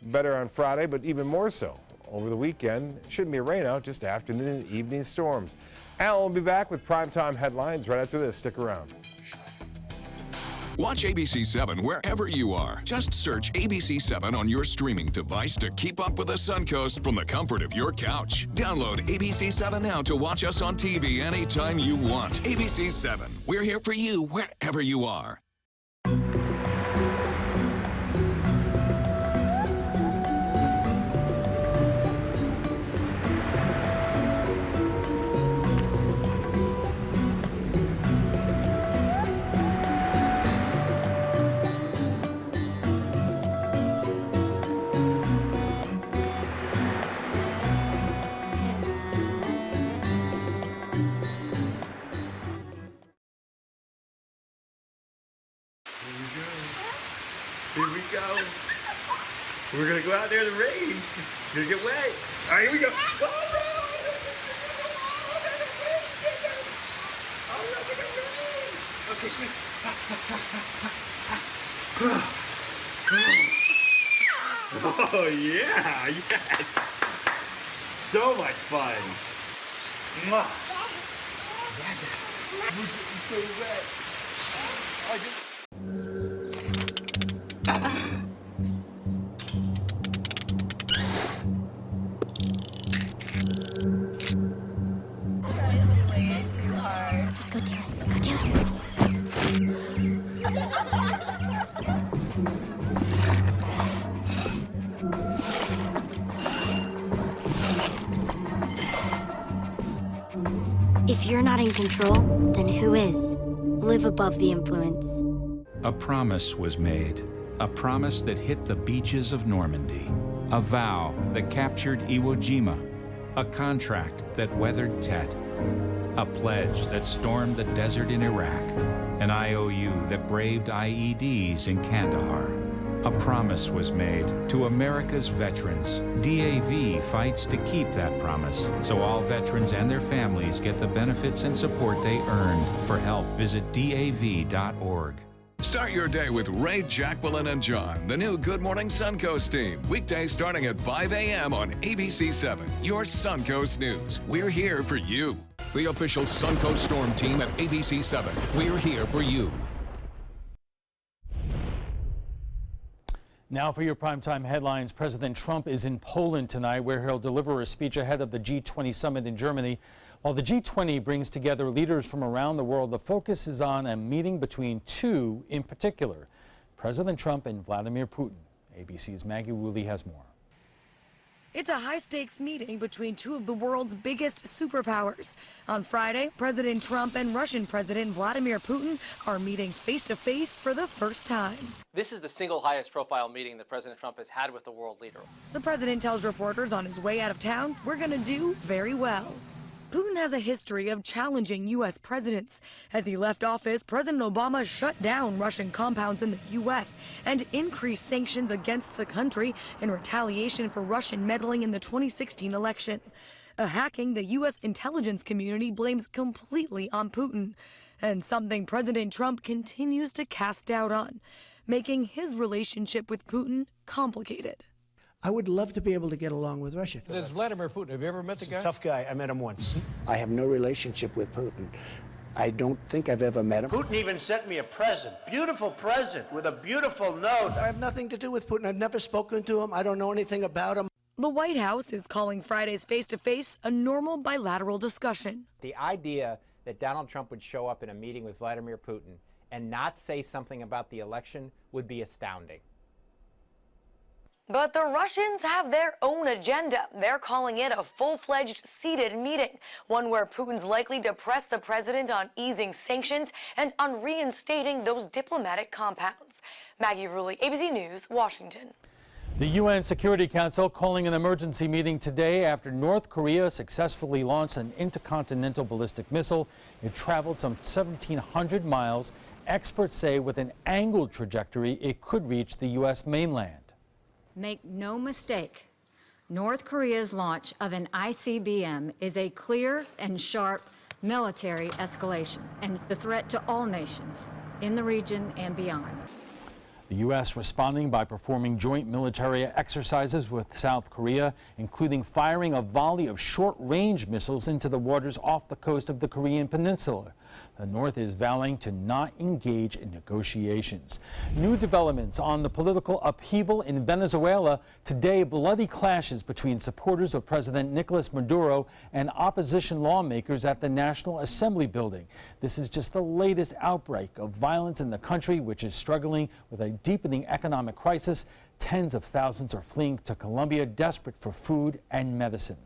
better on Friday, but even more so over the weekend. Shouldn't be a rain out, just afternoon and evening storms. Alan will be back with primetime headlines right after this. Stick around. Watch ABC7 wherever you are. Just search ABC7 on your streaming device to keep up with the Suncoast from the comfort of your couch. Download ABC7 now to watch us on TV anytime you want. ABC7, we're here for you wherever you are. Here we go. We're gonna go out there in the rain. Gonna get wet. All right, here we go. Okay, quick. Oh yeah, yes. So much fun. Mwah. We're getting so wet. Just go do it. Go do it. If you're not in control, then who is? Live above the influence. A promise was made, a promise that hit the beaches of Normandy, a vow that captured Iwo Jima, a contract that weathered Tet, a pledge that stormed the desert in Iraq, an IOU that braved IEDs in Kandahar. A promise was made to America's veterans. DAV fights to keep that promise, so all veterans and their families get the benefits and support they earned. For help, visit DAV.org. Start your day with Ray, Jacqueline, and John, the new Good Morning Suncoast team. Weekdays starting at 5 a.m. on ABC7, your Suncoast News. We're here for you. The official Suncoast Storm team at ABC7. We're here for you. Now for your primetime headlines. President Trump is in Poland tonight, where he'll deliver a speech ahead of the G20 summit in Germany. While the G20 brings together leaders from around the world, the focus is on a meeting between two in particular, President Trump and Vladimir Putin. ABC's Maggie Woolley has more. It's a high-stakes meeting between two of the world's biggest superpowers. On Friday, President Trump and Russian President Vladimir Putin are meeting face-to-face for the first time. This is the single highest profile meeting that President Trump has had with the world leader. The president tells reporters on his way out of town, "We're going to do very well." Putin has a history of challenging U.S. presidents. As he left office, President Obama shut down Russian compounds in the U.S. and increased sanctions against the country in retaliation for Russian meddling in the 2016 election. A hacking the U.S. intelligence community blames completely on Putin, and something President Trump continues to cast doubt on, making his relationship with Putin complicated. I would love to be able to get along with Russia. There's Vladimir Putin. Have you ever met the guy? Tough guy. I met him once. I have no relationship with Putin. I don't think I've ever met him. Putin even sent me a present, beautiful present with a beautiful note. I have nothing to do with Putin. I've never spoken to him. I don't know anything about him. The White House is calling Friday's face-to-face a normal bilateral discussion. The idea that Donald Trump would show up in a meeting with Vladimir Putin and not say something about the election would be astounding. But the Russians have their own agenda. They're calling it a full-fledged seated meeting, one where Putin's likely to press the president on easing sanctions and on reinstating those diplomatic compounds. Maggie Rulli, ABC News, Washington. The UN Security Council calling an emergency meeting today after North Korea successfully launched an intercontinental ballistic missile. It traveled some 1,700 miles. Experts say with an angled trajectory, it could reach the U.S. mainland. Make no mistake, North Korea's launch of an ICBM is a clear and sharp military escalation and a threat to all nations in the region and beyond. The U.S. responding by performing joint military exercises with South Korea, including firing a volley of short-range missiles into the waters off the coast of the Korean Peninsula. The North is vowing to not engage in negotiations. New developments on the political upheaval in Venezuela. Today, bloody clashes between supporters of President Nicolas Maduro and opposition lawmakers at the National Assembly building. This is just the latest outbreak of violence in the country, which is struggling with a deepening economic crisis. Tens of thousands are fleeing to Colombia, desperate for food and medicine.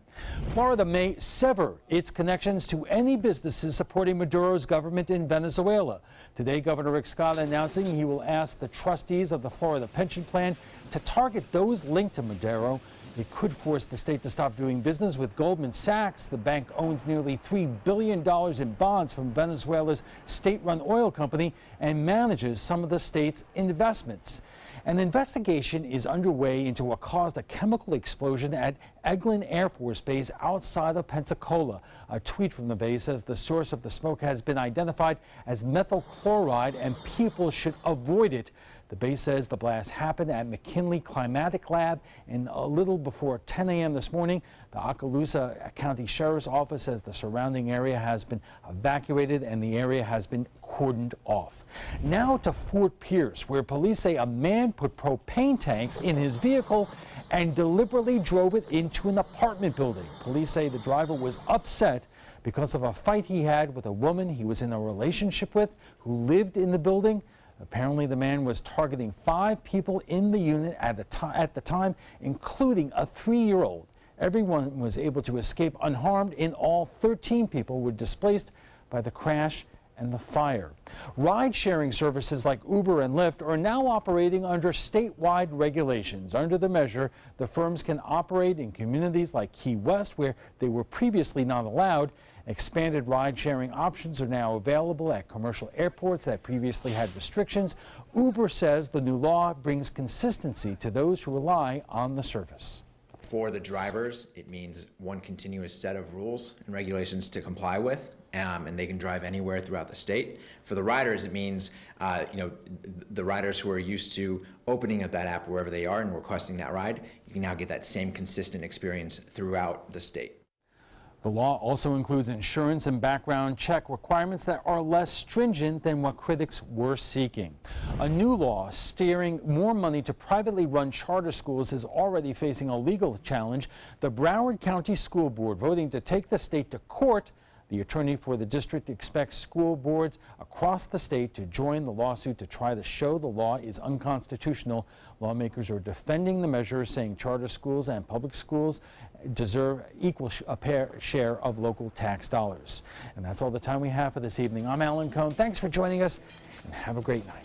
Florida may sever its connections to any businesses supporting Maduro's government in Venezuela. Today, Governor Rick Scott announcing he will ask the trustees of the Florida pension plan to target those linked to Maduro. It could force the state to stop doing business with Goldman Sachs. The bank owns nearly $3 billion in bonds from Venezuela's state-run oil company and manages some of the state's investments. An investigation is underway into what caused a chemical explosion at Eglin Air Force Base outside of Pensacola. A tweet from the base says the source of the smoke has been identified as methyl chloride and people should avoid it. The base says the blast happened at McKinley Climatic Lab and a little before 10 a.m. this morning. The Okaloosa County Sheriff's Office says the surrounding area has been evacuated and the area has been cordoned off. Now to Fort Pierce, where police say a man put propane tanks in his vehicle and deliberately drove it into an apartment building. Police say the driver was upset because of a fight he had with a woman he was in a relationship with who lived in the building. Apparently, the man was targeting 5 people in the unit at the time, including a 3-year-old. Everyone was able to escape unharmed. In all, 13 people were displaced by the crash and the fire. Ride-sharing services like Uber and Lyft are now operating under statewide regulations. Under the measure, the firms can operate in communities like Key West, where they were previously not allowed. Expanded ride-sharing options are now available at commercial airports that previously had restrictions. Uber says the new law brings consistency to those who rely on the service. For the drivers, it means one continuous set of rules and regulations to comply with, and they can drive anywhere throughout the state. For the riders, it means the riders who are used to opening up that app wherever they are and requesting that ride, you can now get that same consistent experience throughout the state. The law also includes insurance and background check requirements that are less stringent than what critics were seeking. A new law steering more money to privately run charter schools is already facing a legal challenge. The Broward County School Board voting to take the state to court. The attorney for the district expects school boards across the state to join the lawsuit to try to show the law is unconstitutional. Lawmakers are defending the measure, saying charter schools and public schools deserve equal share of local tax dollars. And that's all the time we have for this evening. I'm Alan Cohn. Thanks for joining us, and have a great night.